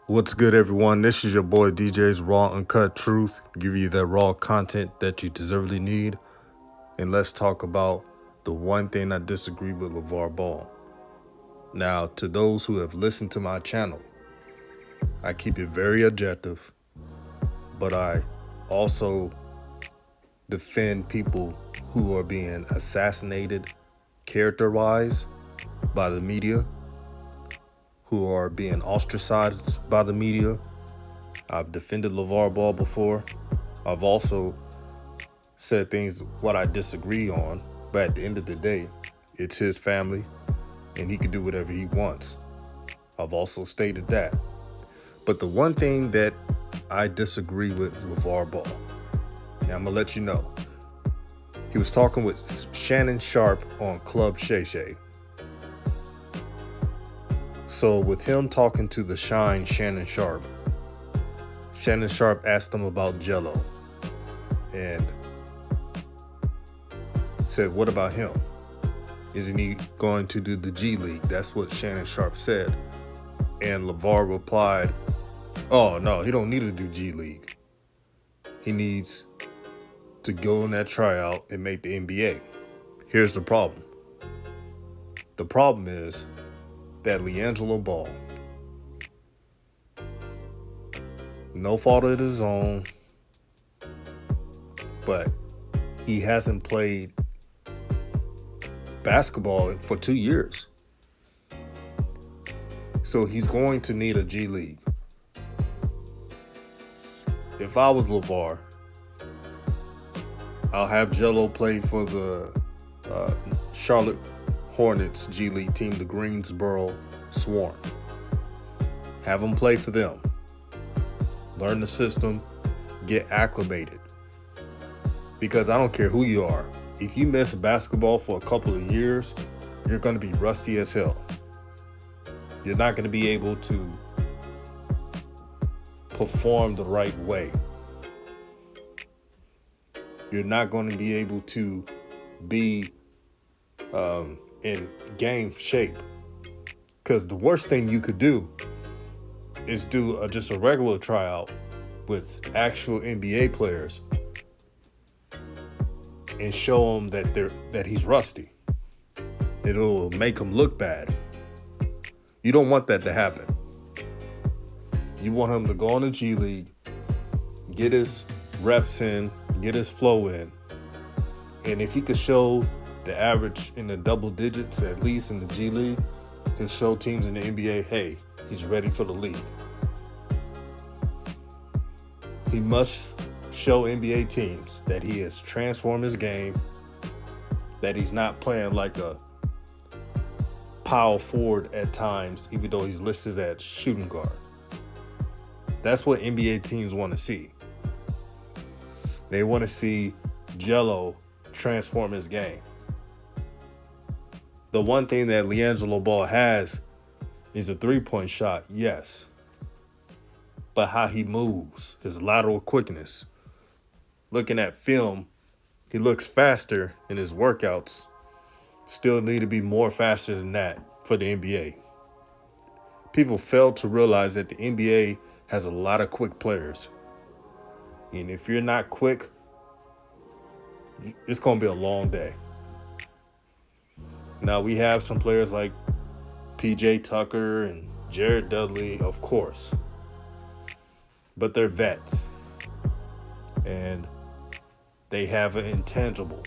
What's good, everyone? This is your boy DJ's Raw Uncut Truth. Give you that raw content that you deservedly need. And let's talk about the one thing I disagree with LeVar Ball. Now, to those who have listened to my channel, I keep it very objective, but I also defend people who are being assassinated character-wise by the media, who are being ostracized by the media. I've defended LeVar Ball before. I've also said things what I disagree on, but at the end of the day, it's his family and he can do whatever he wants. I've also stated that. But the one thing that I disagree with LeVar Ball, and I'm gonna let you know, he was talking with Shannon Sharp on Club Shay Shay. So with him talking to the Shine Shannon Sharp asked him about Jello and said, what about him? Isn't he going to do the G League? That's what Shannon Sharp said. And LeVar replied, oh, no, he don't need to do G League. He needs to go in that tryout and make the NBA. Here's the problem. The problem is that Liangelo Ball, no fault of his own, but he hasn't played basketball for 2 years. So he's going to need a G League. If I was LeVar, I'll have Jello play for the Charlotte Hornets G League team, the Greensboro Swarm. Have him play for them. Learn the system, get acclimated. Because I don't care who you are. If you miss basketball for a couple of years, you're going to be rusty as hell. You're not going to be able to perform the right way. You're not going to be able to be in game shape. Because the worst thing you could do is do just a regular tryout with actual NBA players and show him that he's rusty. It'll make him look bad. You don't want that to happen. You want him to go on the G League, get his reps in, get his flow in. And if he could show the average in the double digits, at least in the G League, he'll show teams in the NBA, hey, he's ready for the league. He must show NBA teams that he has transformed his game, that he's not playing like a power forward at times, even though he's listed as shooting guard. That's what NBA teams want to see. They want to see Jello transform his game. The one thing that Liangelo Ball has is a three-point shot, yes. But how he moves, his lateral quickness. Looking at film, he looks faster in his workouts. Still need to be more faster than that for the NBA. People fail to realize that the NBA has a lot of quick players. And if you're not quick, it's going to be a long day. Now, we have some players like PJ Tucker and Jared Dudley, of course. But they're vets. And they have an intangible.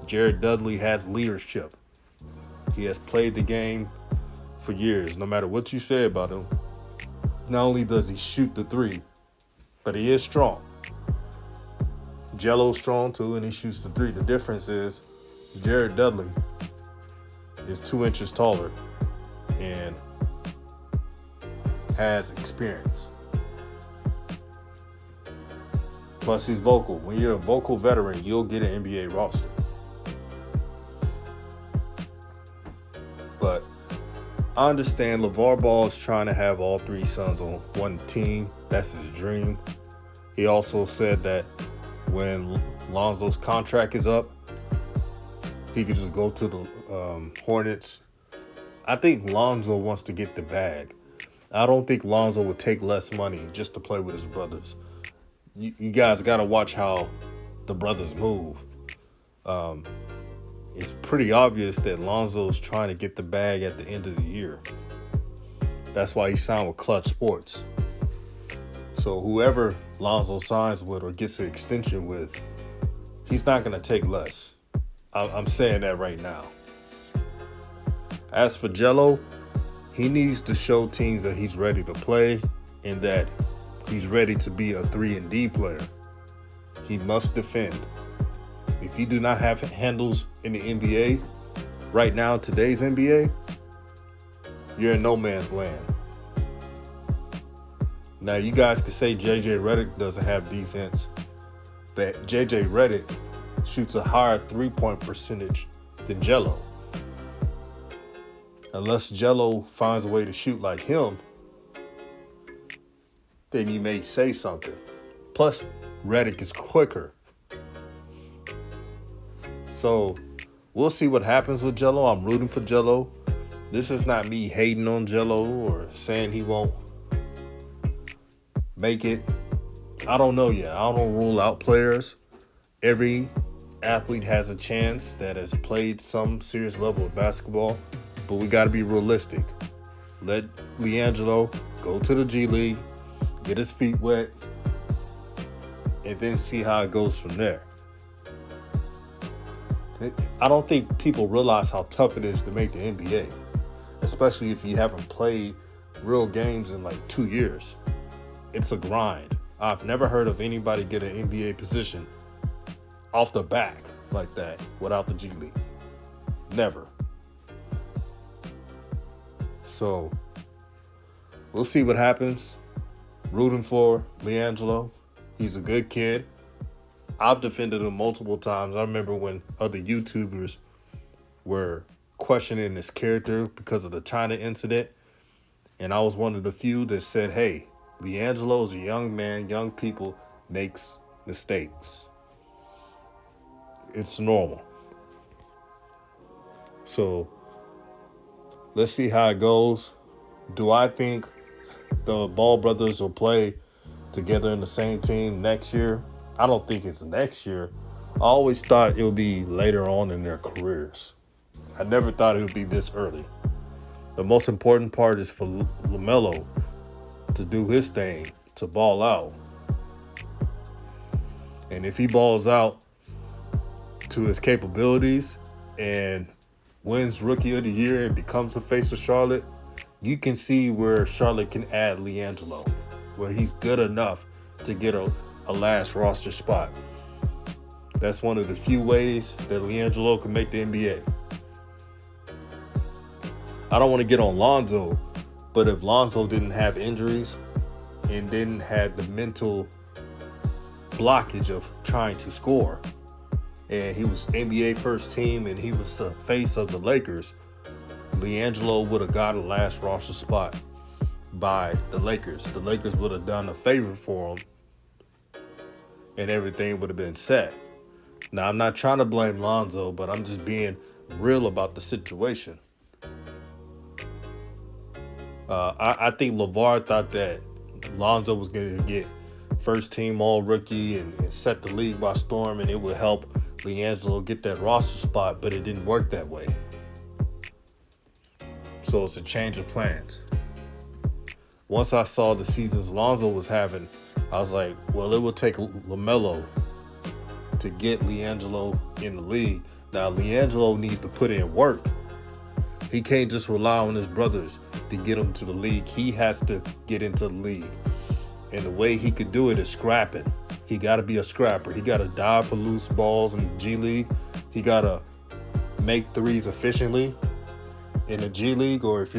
Jared Dudley has leadership. He has played the game for years. No matter what you say about him, not only does he shoot the three, but he is strong. Jello's strong too, and he shoots the three. The difference is Jared Dudley is 2 inches taller and has experience. Plus, he's vocal. When you're a vocal veteran, you'll get an NBA roster. But I understand LeVar Ball is trying to have all three sons on one team. That's his dream. He also said that when Lonzo's contract is up, he could just go to the Hornets. I think Lonzo wants to get the bag. I don't think Lonzo would take less money just to play with his brothers. You guys got to watch how the brothers move. It's pretty obvious that Lonzo's trying to get the bag at the end of the year. That's why he signed with Clutch Sports. So whoever Lonzo signs with or gets an extension with, he's not going to take less. I'm saying that right now. As for Jello, he needs to show teams that he's ready to play and that he's ready to be a 3-and-D player. He must defend. If you do not have handles in the NBA, right now, today's NBA, you're in no man's land. Now, you guys can say J.J. Redick doesn't have defense, but J.J. Redick shoots a higher three-point percentage than Jello. Unless Jello finds a way to shoot like him, then you may say something. Plus, Redick is quicker. So, we'll see what happens with Jello. I'm rooting for Jello. This is not me hating on Jello or saying he won't make it. I don't know yet. I don't rule out players. Every athlete has a chance that has played some serious level of basketball, but we got to be realistic. Let Liangelo go to the G League, get his feet wet, and then see how it goes from there. I don't think people realize how tough it is to make the NBA, especially if you haven't played real games in like 2 years. It's a grind. I've never heard of anybody get an NBA position off the back like that without the G League. Never. So, we'll see what happens. Rooting for Liangelo. He's a good kid. I've defended him multiple times. I remember when other YouTubers were questioning his character because of the China incident. And I was one of the few that said, hey, Liangelo is a young man. Young people makes mistakes. It's normal. So let's see how it goes. Do I think the Ball brothers will play together in the same team next year? I don't think it's next year. I always thought it would be later on in their careers. I never thought it would be this early. The most important part is for LaMelo to do his thing, to ball out. And if he balls out to his capabilities and wins Rookie of the Year and becomes the face of Charlotte, you can see where Charlotte can add Liangelo, where he's good enough to get a last roster spot. That's one of the few ways that Liangelo can make the NBA. I don't want to get on Lonzo, but if Lonzo didn't have injuries and didn't have the mental blockage of trying to score, and he was NBA first team and he was the face of the Lakers, Liangelo would have got a last roster spot by the Lakers. The Lakers would have done a favor for him and everything would have been set. Now, I'm not trying to blame Lonzo, but I'm just being real about the situation. I think LeVar thought that Lonzo was going to get first team all rookie and set the league by storm, and it would help Liangelo get that roster spot, but it didn't work that way. So it's a change of plans. Once I saw the seasons Lonzo was having, I was like, well, it will take LaMelo to get Liangelo in the league. Now, Liangelo needs to put in work. He can't just rely on his brothers to get him to the league. He has to get into the league. And the way he could do it is scrapping. He got to be a scrapper. He got to dive for loose balls in the G League. He got to make threes efficiently in the G League. Or if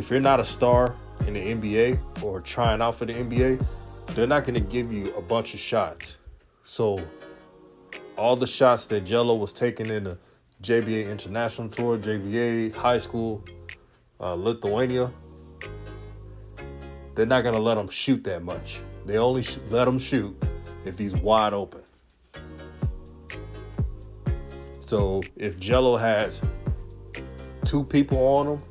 you're not a star in the NBA or trying out for the NBA, they're not going to give you a bunch of shots. So all the shots that Jello was taking in the JBA International Tour, JBA High School, Lithuania, they're not going to let him shoot that much. They only let him shoot if he's wide open. So if Jello has two people on him,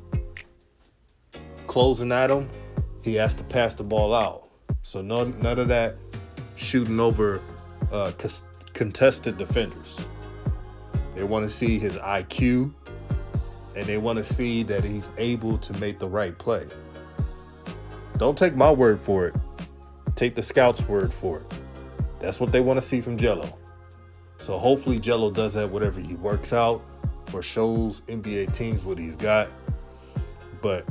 closing at him, he has to pass the ball out. So none of that shooting over contested defenders. They want to see his IQ, and they want to see that he's able to make the right play. Don't take my word for it. Take the scout's word for it. That's what they want to see from Jello. So hopefully Jello does that whatever he works out or shows NBA teams what he's got. But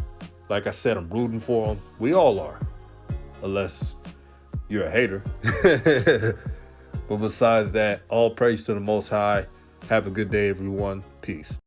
like I said, I'm rooting for him. We all are. Unless you're a hater. But besides that, all praise to the Most High. Have a good day, everyone. Peace.